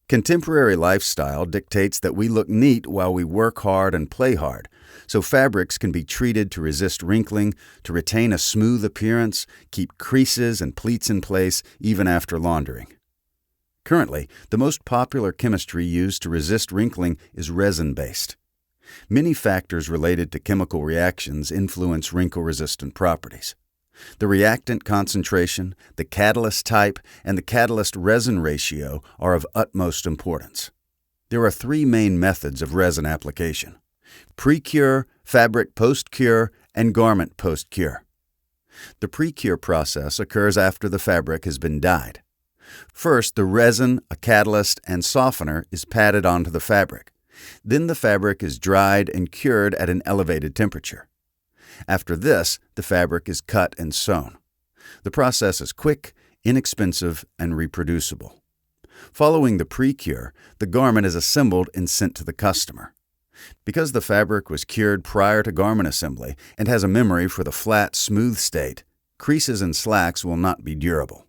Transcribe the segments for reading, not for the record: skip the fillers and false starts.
Contemporary lifestyle dictates that we look neat while we work hard and play hard, so fabrics can be treated to resist wrinkling, to retain a smooth appearance, keep creases and pleats in place even after laundering. Currently, the most popular chemistry used to resist wrinkling is resin-based. Many factors related to chemical reactions influence wrinkle-resistant properties. The reactant concentration, the catalyst type, and the catalyst-resin ratio are of utmost importance. There are three main methods of resin application: pre-cure, fabric post-cure, and garment post-cure. The pre-cure process occurs after the fabric has been dyed. First, the resin, a catalyst, and softener is patted onto the fabric. Then the fabric is dried and cured at an elevated temperature. After this, the fabric is cut and sewn. The process is quick, inexpensive, and reproducible. Following the pre-cure, the garment is assembled and sent to the customer. Because the fabric was cured prior to garment assembly and has a memory for the flat, smooth state, creases and slacks will not be durable.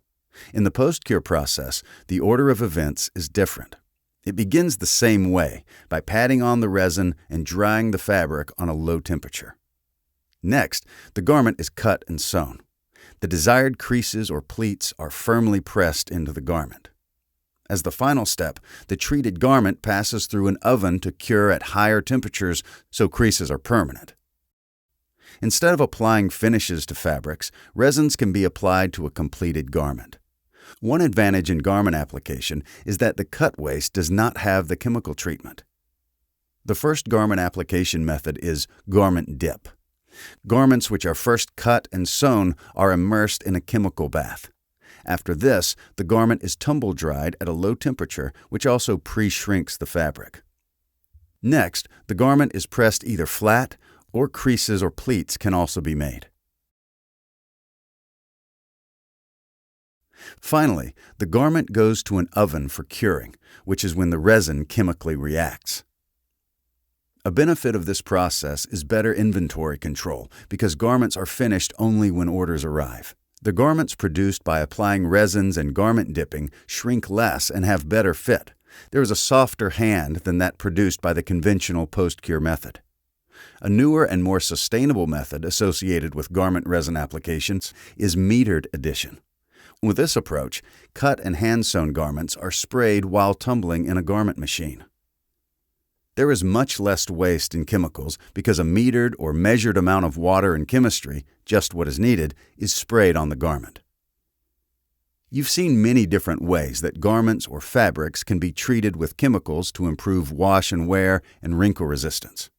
In the post-cure process, the order of events is different. It begins the same way, by patting on the resin and drying the fabric on a low temperature. Next, the garment is cut and sewn. The desired creases or pleats are firmly pressed into the garment. As the final step, the treated garment passes through an oven to cure at higher temperatures so creases are permanent. Instead of applying finishes to fabrics, resins can be applied to a completed garment. One advantage in garment application is that the cut waste does not have the chemical treatment. The first garment application method is garment dip. Garments which are first cut and sewn are immersed in a chemical bath. After this, the garment is tumble-dried at a low temperature, which also pre-shrinks the fabric. Next, the garment is pressed either flat, or creases or pleats can also be made. Finally, the garment goes to an oven for curing, which is when the resin chemically reacts. A benefit of this process is better inventory control because garments are finished only when orders arrive. The garments produced by applying resins and garment dipping shrink less and have better fit. There is a softer hand than that produced by the conventional post-cure method. A newer and more sustainable method associated with garment resin applications is metered addition. With this approach, cut and hand-sewn garments are sprayed while tumbling in a garment machine. There is much less waste in chemicals because a metered or measured amount of water and chemistry, just what is needed, is sprayed on the garment. You've seen many different ways that garments or fabrics can be treated with chemicals to improve wash and wear and wrinkle resistance.